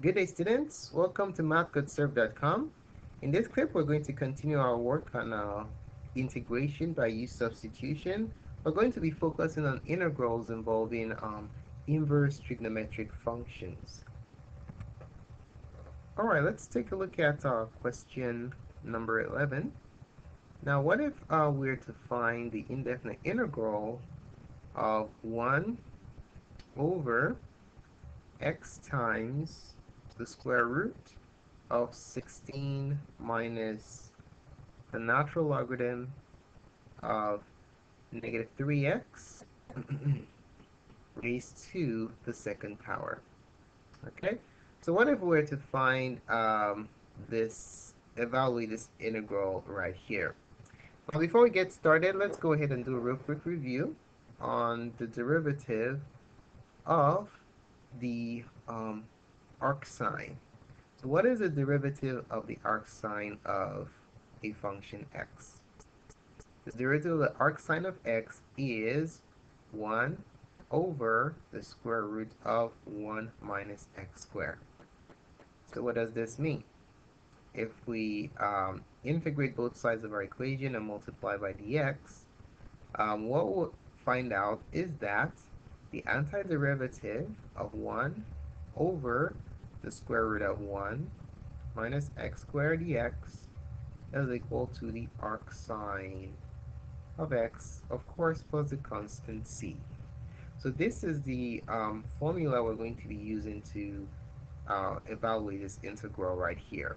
Good day, students. Welcome to math.serve.com. In this clip, we're going to continue our work on integration by use substitution. We're going to be focusing on integrals involving inverse trigonometric functions. All right, let's take a look at question number 11. Now, what if we're to find the indefinite integral of 1 over x times the square root of 16 minus the natural logarithm of negative 3x raised to the second power. Okay, so what if we were to find evaluate this integral right here? Now, before we get started, let's go ahead and do a real quick review on the derivative of the arc sine. So what is the derivative of the arc sine of a function x? The derivative of the arc sine of x is 1 over the square root of 1 minus x squared. So what does this mean? If we integrate both sides of our equation and multiply by dx, what we'll find out is that the antiderivative of 1 over the square root of 1 minus x squared dx is equal to the arc sine of x, of course, plus the constant c. So this is the formula we're going to be using to evaluate this integral right here.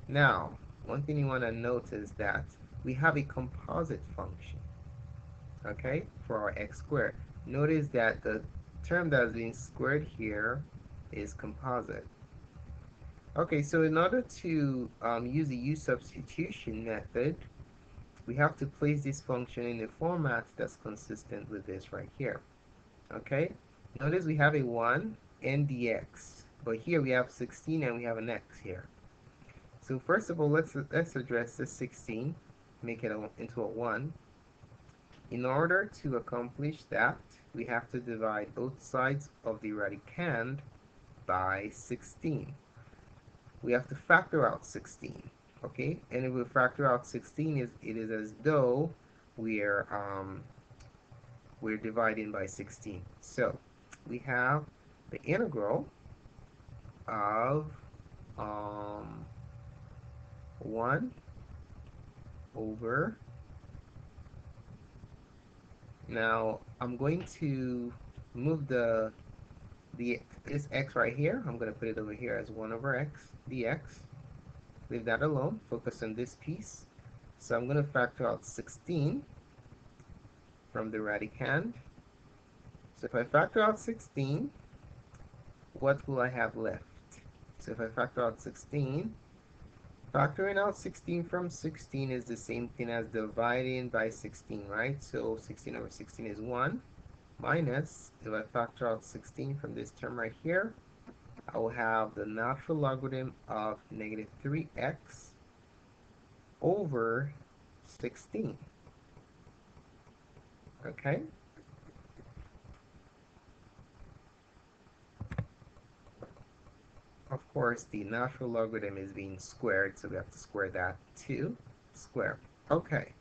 Now, one thing you want to note is that we have a composite function, okay, for our x squared. Notice that the term that is being squared here is composite. Okay, so in order to use the U substitution method, we have to place this function in a format that's consistent with this right here. Okay, notice we have a 1 and dx, but here we have 16 and we have an x here. So first of all, let's address this 16, make it into a 1. In order to accomplish that, we have to divide both sides of the radicand by 16. We have to factor out 16, okay? And if we factor out 16, it is as though we're dividing by 16. So we have the integral of 1 over. Now I'm going to move this x right here. I'm going to put it over here as 1 over x dx. Leave that alone. Focus on this piece. So I'm going to factor out 16 from the radicand. So if I factor out 16, what will I have left? So if I factor out 16, factoring out 16 from 16 is the same thing as dividing by 16, right? So 16 over 16 is 1, minus, if I factor out 16 from this term right here, I will have the natural logarithm of negative 3x over 16. Okay? Of course, the natural logarithm is being squared, so we have to square that to square. Okay.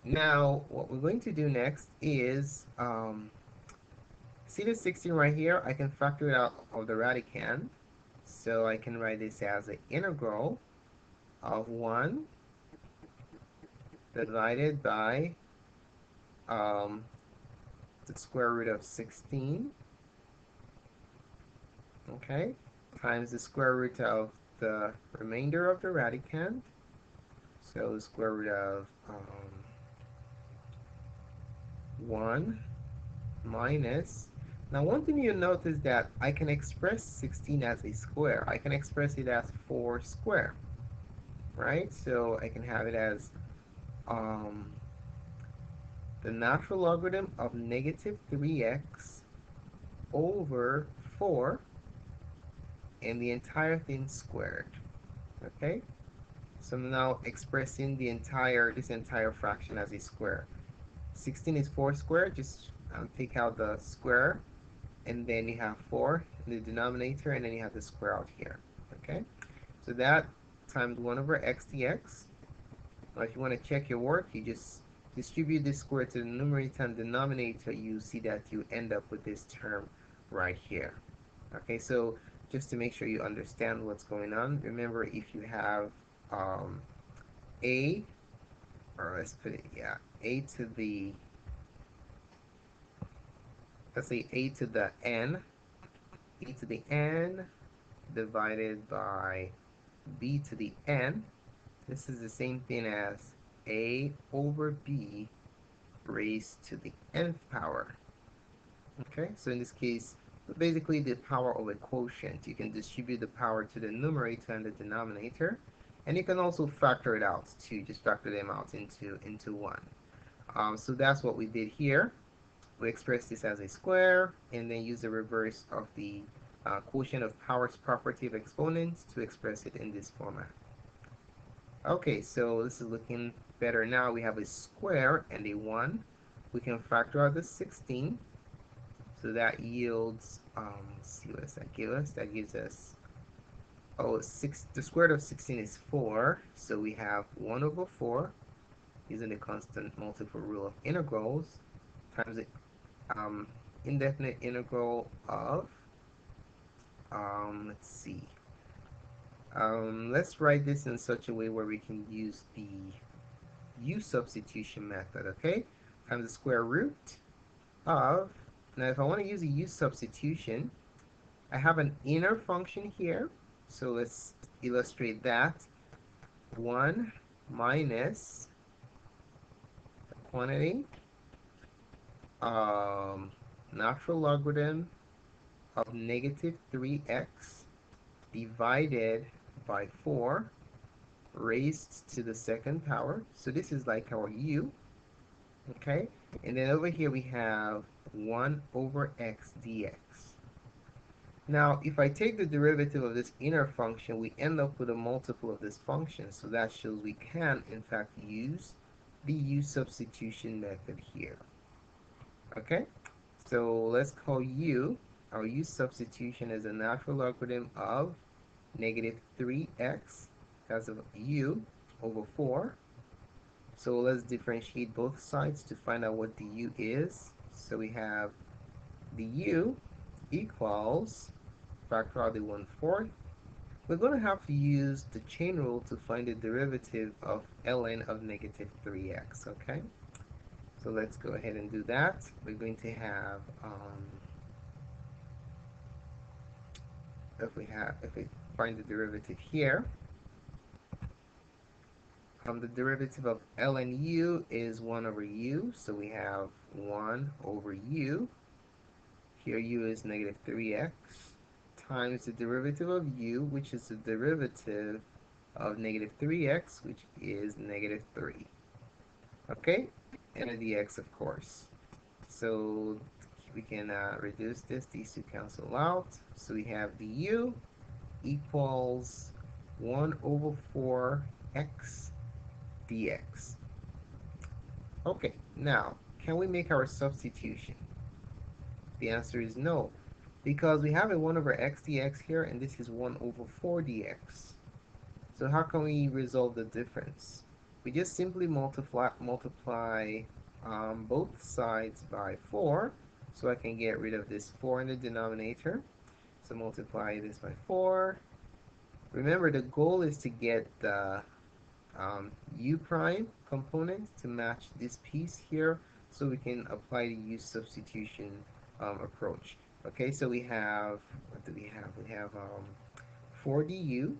Now, what we're going to do next is, see the 16 right here? I can factor it out of the radicand. So I can write this as the integral of 1 divided by the square root of 16, okay, times the square root of the remainder of the radicand. So the square root of 1 minus. Now, one thing you'll note is that I can express 16 as a square. I can express it as 4 squared, right? So I can have it as the natural logarithm of negative 3x over 4 and the entire thing squared. Okay? So I'm now expressing this entire fraction as a square. 16 is 4 squared, just take out the square and then you have 4 in the denominator, and then you have the square out here. Okay, so that times 1 over x dx. Now if you want to check your work, you just distribute this square to the numerator and denominator. You see that you end up with this term right here. Okay, so just to make sure you understand what's going on, remember if you have a, or let's put it, yeah, a to the, let's say a to the n divided by b to the n. This is the same thing as a over b raised to the nth power. Okay, so in this case, basically the power of a quotient. You can distribute the power to the numerator and the denominator, and you can also factor it out to just factor them out into 1. So that's what we did here. We express this as a square, and then use the reverse of the quotient of powers property of exponents to express it in this format. Okay, so this is looking better now. We have a square and a 1. We can factor out the 16. So that yields, let's see, what does that give us? That gives us, oh, the square root of 16 is 4. So we have 1 over 4 using the constant multiple rule of integrals times the indefinite integral of, let's see, let's write this in such a way where we can use the U substitution method, okay? Times the square root of, now if I want to use a U substitution, I have an inner function here, so let's illustrate that. 1 minus the quantity, natural logarithm of negative 3x divided by 4 raised to the second power. So this is like our u, okay? And then over here we have 1 over x dx. Now, if I take the derivative of this inner function, we end up with a multiple of this function. So that shows we can, in fact, use the U substitution method here. Okay? So let's call U, our U substitution is a natural logarithm of negative 3x, because of U, over 4. So let's differentiate both sides to find out what the U is. So we have the U equals, factor out the 1/4. We're going to have to use the chain rule to find the derivative of ln of negative 3x, okay? So let's go ahead and do that. We're going to have, if we find the derivative here, the derivative of ln u is 1 over u, so we have 1 over u. Here u is negative 3x, times the derivative of u, which is the derivative of negative 3x, which is negative 3. Okay, and a dx, of course. So we can reduce this, these two cancel out. So we have the u equals 1 over 4x dx. Okay, now, can we make our substitution? The answer is no, because we have a 1 over x dx here, and this is 1 over 4 dx. So how can we resolve the difference? We just simply multiply both sides by 4, so I can get rid of this 4 in the denominator. So multiply this by 4. Remember, the goal is to get the u prime component to match this piece here, so we can apply the u substitution approach. Okay, so we have, what do we have? We have 4 du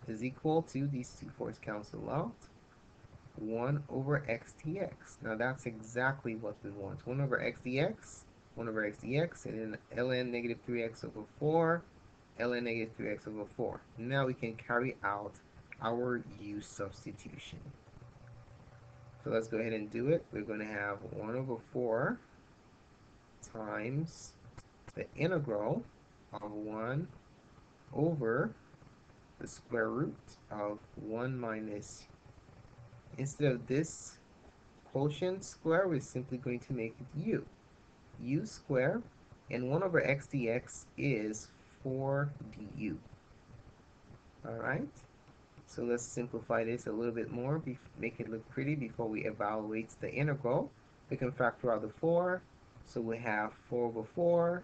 is equal to, these two 4's cancel out, 1 over x dx. Now that's exactly what we want. 1 over x dx, 1 over x dx, and then ln negative 3x over 4, ln negative 3x over 4. Now we can carry out our u substitution. So let's go ahead and do it. We're going to have 1 over 4 times the integral of 1 over the square root of 1 minus, instead of this quotient square, we're simply going to make it u. u squared, and 1 over x dx is 4 du. Alright, so let's simplify this a little bit more, make it look pretty before we evaluate the integral. We can factor out the 4, so we have 4 over 4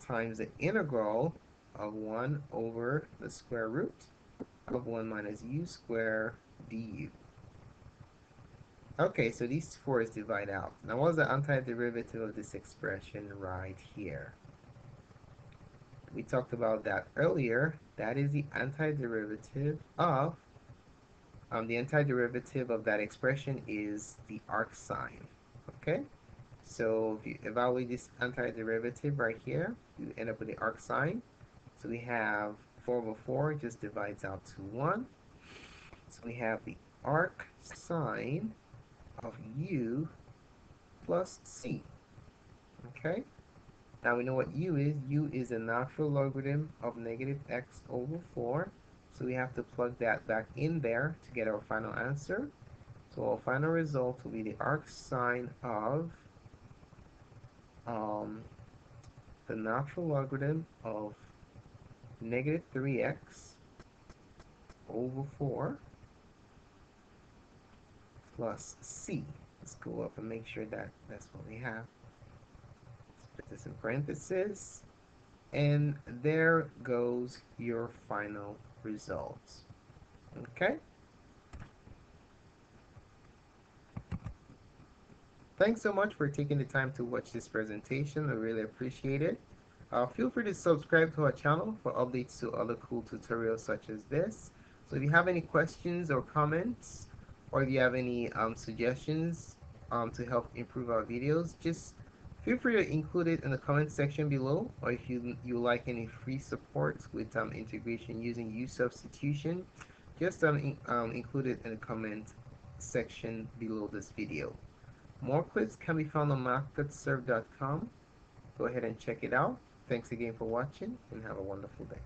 times the integral of 1 over the square root of 1 minus u squared du. Okay, so these 4's divide out. Now what's the antiderivative of this expression right here? We talked about that earlier. That is the antiderivative of that expression is the arc sine. Okay, so if you evaluate this antiderivative right here, you end up with the arc sine. So we have 4 over 4 just divides out to 1. So we have the arc sine of u plus c. Okay, now we know what u is. U is a natural logarithm of negative x over 4. So we have to plug that back in there to get our final answer. So our final result will be the arc sine of the natural logarithm of negative 3x over 4 plus c. Let's go up and make sure that that's what we have. Let's put this in parentheses. And there goes your final results. Okay? Thanks so much for taking the time to watch this presentation. I really appreciate it. Feel free to subscribe to our channel for updates to other cool tutorials such as this. So if you have any questions or comments, or if you have any suggestions to help improve our videos, just feel free to include it in the comment section below. Or if you like any free support with integration using Au Substitution, just include it in the comment section below this video. More clips can be found on math.serve.com. Go ahead and check it out. Thanks again for watching, and have a wonderful day.